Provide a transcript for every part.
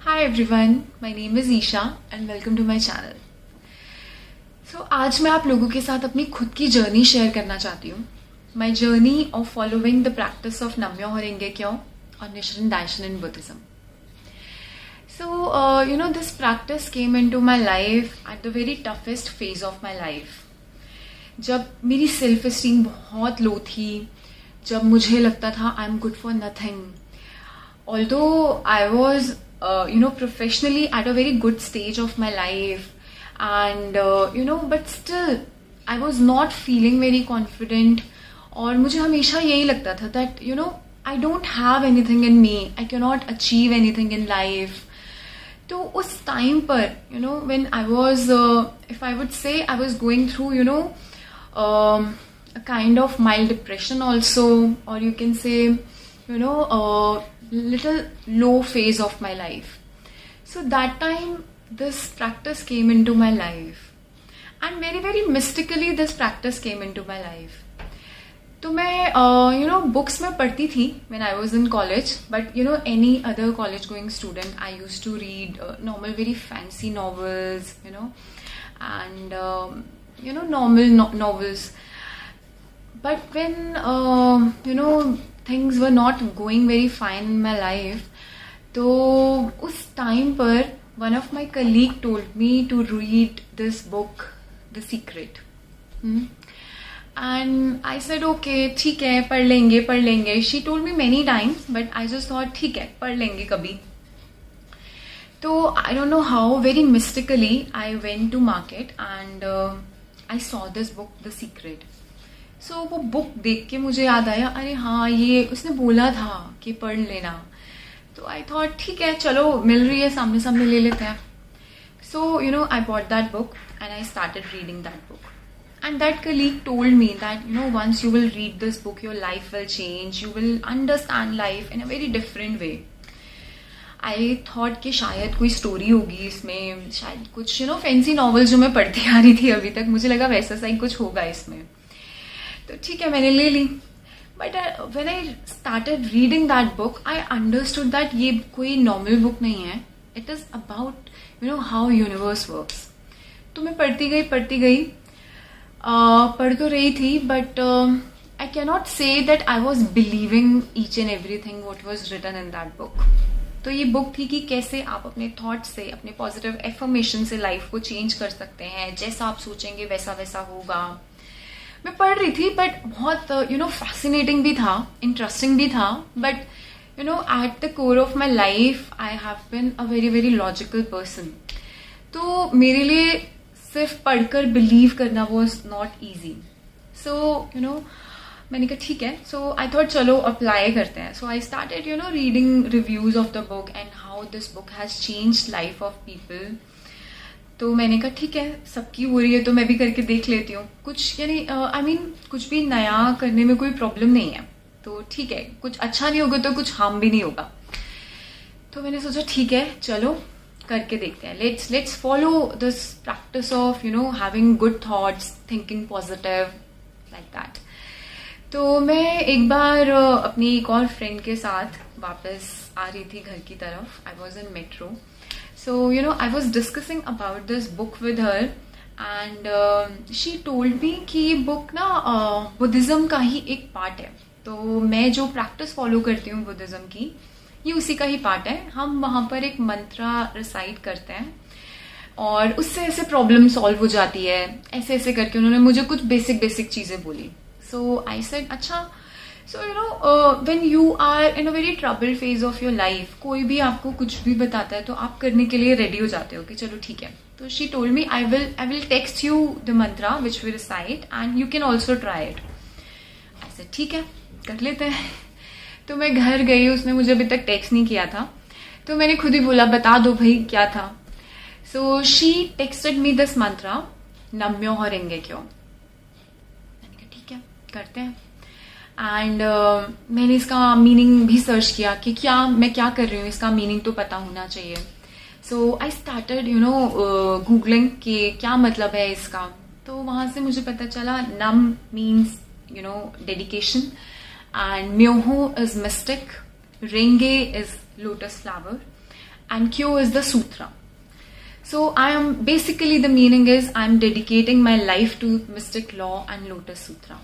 Hi everyone, my name is Isha and welcome to my channel. So आज मैं आप लोगों के साथ अपनी खुद की जर्नी शेयर करना चाहती हूँ. My journey of following the practice of Namyo Horenge Kyo or Nichiren Daishonin Buddhism. So this practice came into my life at the very toughest phase of my life. जब मेरी self esteem बहुत लो थी, जब मुझे लगता था I am good for nothing. Although I was professionally at a very good stage of my life, and but still I was not feeling very confident. और मुझे हमेशा यही लगता था that I don't have anything in me, I cannot achieve anything in life. तो उस time पर when I was if I would say I was going through a kind of mild depression also, or you can say little low phase of my life. So that time this practice came into my life, and very very mystically this practice came into my life. तो मैं books में पढ़ती थी when I was in college, but any other college going student, I used to read normal very fancy novels, and normal novels. But when things were not going very fine in my life, तो उस time पर one of my colleague told me to read this book, The Secret. And I said okay, ठीक है, पढ़ लेंगे. She told me many times, but I just thought ठीक है, पढ़ लेंगे कभी. तो I don't know how, very mystically I went to market and I saw this book, The Secret. So वो बुक देख के मुझे याद आया, अरे हाँ, ये उसने बोला था कि पढ़ लेना. तो आई थॉट ठीक है, चलो मिल रही है, सामने सामने ले लेते हैं. So I bought that book and I started reading that book. And that colleague told me that once you will read this book, your life will change, you will understand life in a very different way. I thought कि शायद कोई story होगी इसमें, शायद कुछ fancy novel जो मैं पढ़ती आ रही थी अभी तक, मुझे लगा वैसा सा ही कुछ होगा इसमें. तो ठीक है, मैंने ले ली. But when I started reading that book, I understood that ये कोई नॉर्मल बुक नहीं है. It is about how universe works. तो मैं पढ़ती गई, पढ़ तो रही थी, but I can not say that I was believing each and everything what was written in that book. तो ये बुक थी कि कैसे आप अपने थॉट से, अपने पॉजिटिव एफर्मेशन से लाइफ को चेंज कर सकते हैं. जैसा आप सोचेंगे वैसा वैसा होगा. मैं पढ़ रही थी, बट बहुत फैसिनेटिंग भी था, इंटरेस्टिंग भी था. But at the core of my life I have been a very very logical person. तो मेरे लिए सिर्फ पढ़कर बिलीव करना वॉज नॉट ईजी. सो मैंने कहा ठीक है. सो आई थॉट चलो अप्लाई करते हैं. So I started reading reviews of the book and how this book has changed life of people. तो मैंने कहा ठीक है, सबकी हो रही है तो मैं भी करके देख लेती हूँ. कुछ कुछ भी नया करने में कोई प्रॉब्लम नहीं है. तो ठीक है, कुछ अच्छा नहीं होगा तो कुछ हार्म भी नहीं होगा. तो मैंने सोचा ठीक है, चलो करके देखते हैं. Let's follow this practice of having good thoughts, thinking positive, like that. तो मैं एक बार अपनी एक और फ्रेंड के साथ वापस आ रही थी घर की तरफ. I was in metro. So I was discussing about this book with her, and she told me कि ये बुक ना बुद्धिज्म का ही एक पार्ट है. तो मैं जो प्रैक्टिस फॉलो करती हूँ बुद्धिज्म की, ये उसी का ही पार्ट है. हम वहाँ पर एक मंत्रा रिसाइट करते हैं और उससे ऐसे प्रॉब्लम सॉल्व हो जाती है. ऐसे ऐसे करके उन्होंने मुझे कुछ बेसिक चीजें बोली. सो आई सेड अच्छा. So when you are in a very troubled phase of your life, कोई भी आपको कुछ भी बताता है तो आप करने के लिए रेडी हो जाते हो कि चलो ठीक है. तो she told me I will text you the mantra which we recite and you can also try it. I said ठीक है, कर लेते हैं. तो मैं घर गई, उसने मुझे अभी तक टेक्स्ट नहीं किया था, तो मैंने खुद ही बोला बता दो भाई क्या था. So she texted me this mantra, नम्यो होरेंगे क्यों. मैंने कहा ठीक है, करते हैं. एंड मैंने इसका मीनिंग भी सर्च किया कि मैं क्या कर रही हूँ, इसका मीनिंग तो पता होना चाहिए. सो आई स्टार्टेड गूगलिंग कि क्या मतलब है इसका. तो वहां से मुझे पता चला nam means dedication, and myoho is mystic, renge is lotus flower, and Q is the sutra. So I am basically, the meaning is I am dedicating my life to mystic law and lotus sutra.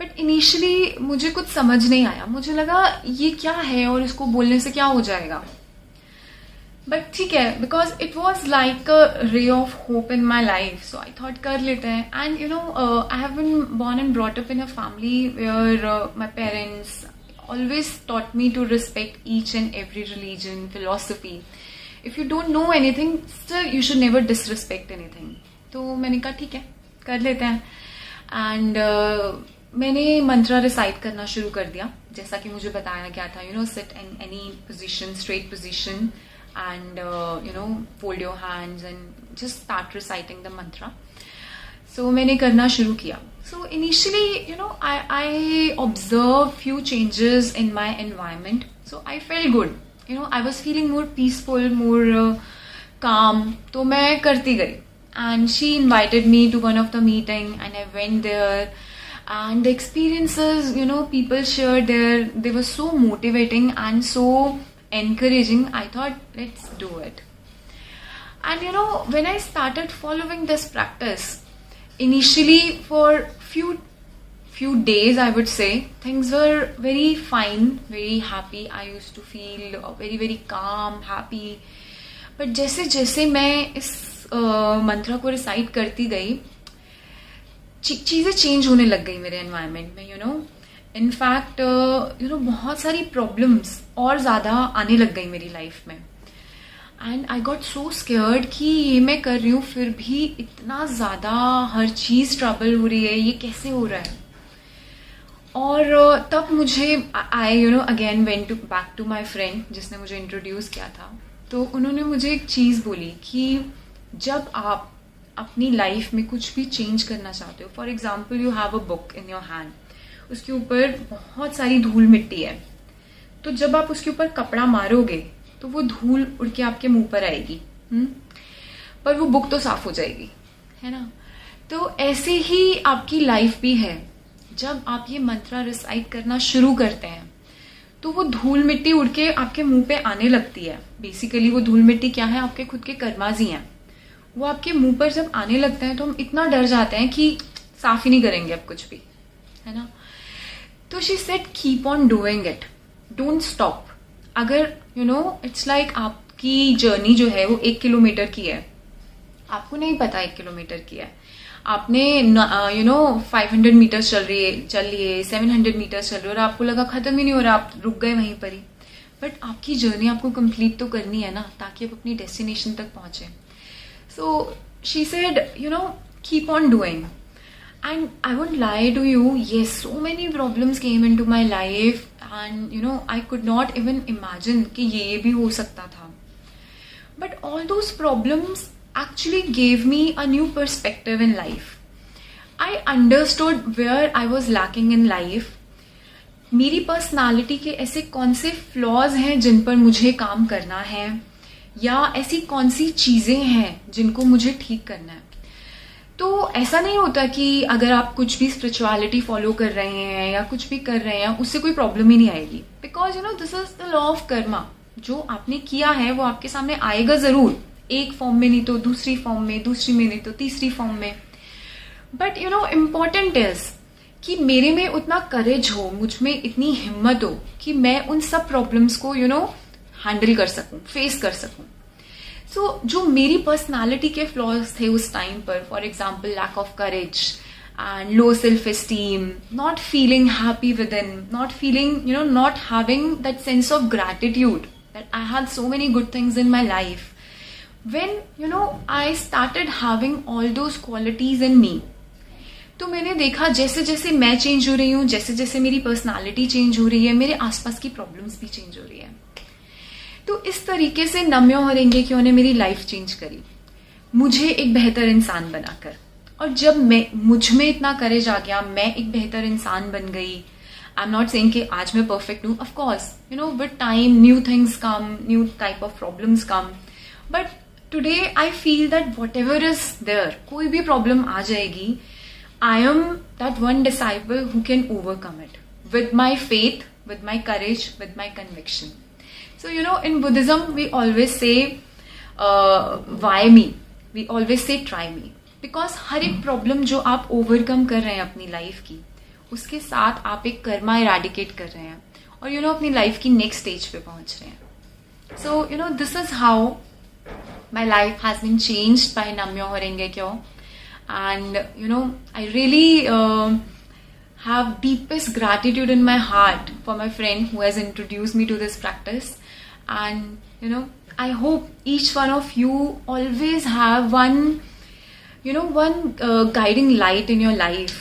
But initially मुझे कुछ समझ नहीं आया, मुझे लगा ये क्या है और इसको बोलने से क्या हो जाएगा. बट ठीक है, because it was like a ray of hope in my life, so I thought कर लेते हैं. And you know, I have been born and brought up in a family where my parents always taught me to respect each and every religion, philosophy. If you don't know anything, still you should never disrespect anything. तो मैंने कहा ठीक है, कर लेते हैं. And मैंने मंत्रा recite करना शुरू कर दिया, जैसा कि मुझे बताया गया था. You know, sit in any position, straight position, and you know, fold your hands and just start reciting the mantra. So मैंने करना शुरू किया. So initially, you know, I observed few changes in my environment. So I felt good. You know, I was feeling more peaceful, more calm. तो मैं करती गई. And she invited me to one of the meeting, and I went there. And the experiences, you know, people shared there, they were so motivating and so encouraging. I thought, let's do it. And you know, when I started following this practice, initially for few days, I would say things were very fine, very happy. I used to feel very very calm, happy. But जैसे जैसे मैं इस मंत्रा को recite करती गई, चीजें change होने लग गई मेरे एनवायरनमेंट में. You know, in fact you know, बहुत सारी प्रॉब्लम्स और ज्यादा आने लग गई मेरी लाइफ में. And I got so scared कि ये मैं कर रही हूँ, फिर भी इतना ज़्यादा हर चीज़ ट्रबल हो रही है, ये कैसे हो रहा है. और तब मुझे I you know again went to back to my friend जिसने मुझे इंट्रोड्यूस किया था. तो उन्होंने मुझे एक चीज़ बोली कि जब आप अपनी लाइफ में कुछ भी चेंज करना चाहते हो, for example you have a book in your hand, उसके ऊपर बहुत सारी धूल मिट्टी है, तो जब आप उसके ऊपर कपड़ा मारोगे तो वो धूल उड़ के आपके मुंह पर आएगी, पर वो बुक तो साफ हो जाएगी, है ना. तो ऐसे ही आपकी लाइफ भी है. जब आप ये मंत्रा रिसाइट करना शुरू करते हैं तो वो धूल मिट्टी उड़ के आपके मुंह पे आने लगती है. बेसिकली वो धूल मिट्टी क्या है, आपके खुद के कर्माज ही हैं. वो आपके मुंह पर जब आने लगते हैं तो हम इतना डर जाते हैं कि साफ ही नहीं करेंगे अब कुछ भी, है ना. तो she said keep on doing it, don't stop. अगर यू नो, इट्स लाइक आपकी जर्नी जो है वो 1 किलोमीटर की है, आपको नहीं पता 1 किलोमीटर की है, आपने यू नो 500 मीटर चल लिए 700 मीटर चल रही है और आपको लगा खत्म ही नहीं हो रहा, आप रुक गए वहीं पर ही. बट आपकी जर्नी आपको कंप्लीट तो करनी है ना, ताकि आप अपनी डेस्टिनेशन तक पहुंचे. So she said you know keep on doing. And I won't lie to you, yes, so many problems came into my life and you know, I could not even imagine कि ये भी हो सकता था. But all those problems actually gave me a new perspective in life. I understood where I was lacking in life. मेरी personality के ऐसे कौन से फ्लॉज हैं जिन पर मुझे काम करना है, या ऐसी कौन सी चीजें हैं जिनको मुझे ठीक करना है. तो ऐसा नहीं होता कि अगर आप कुछ भी स्पिरिचुअलिटी फॉलो कर रहे हैं या कुछ भी कर रहे हैं उससे कोई प्रॉब्लम ही नहीं आएगी. Because you know, this is the law of Karma. जो आपने किया है वो आपके सामने आएगा जरूर, एक फॉर्म में नहीं तो दूसरी फॉर्म में, दूसरी में नहीं तो तीसरी फॉर्म में. But you know, important is कि मेरे में उतना करेज हो, मुझ में इतनी हिम्मत हो कि मैं उन सब प्रॉब्लम्स को यू नो हैंडल कर सकूं, फेस कर सकूं. सो जो मेरी पर्सनालिटी के फ्लॉज थे उस टाइम पर, for example lack of courage and low self-esteem, not feeling happy within, not feeling, you know, not having that sense of gratitude that I had so many good things in my life. When, you know, I started having all those qualities in me, तो मैंने देखा जैसे जैसे मैं change हो रही हूँ, जैसे जैसे मेरी पर्सनालिटी चेंज हो रही है, मेरे आसपास की प्रॉब्लम्स भी चेंज हो रही है. तो इस तरीके से नम्यो हरेंगे क्यों ने मेरी लाइफ चेंज करी, मुझे एक बेहतर इंसान बनाकर. और जब मुझ में इतना करेज आ गया, मैं एक बेहतर इंसान बन गई. आई एम नॉट सेइंग कि आज मैं परफेक्ट हूँ, of course you know with time new things come, new type of problems come. But today I feel that whatever is there, कोई भी प्रॉब्लम आ जाएगी, I am that one disciple who can overcome it with my faith, with my courage, with my conviction. So, in Buddhism, we always say, why me? We always say, try me. Because हर एक problem जो आप overcome कर रहे हैं अपनी life की, उसके साथ आप एक कर्मा इराडिकेट कर रहे हैं और अपनी लाइफ की नेक्स्ट स्टेज पे पहुंच रहे हैं. So this is how my life has been changed by Namyo Horenge Kyo. And I really have deepest gratitude in my heart for my friend who has introduced me to this practice. And I hope each one of you always have one guiding light in your life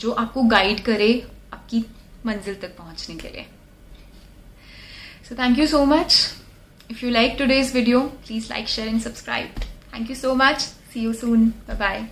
जो आपको guide करे आपकी मंजिल तक पहुंचने के लिए. So thank you so much. If you like today's video, please like, share and subscribe. Thank you so much. See you soon. Bye bye.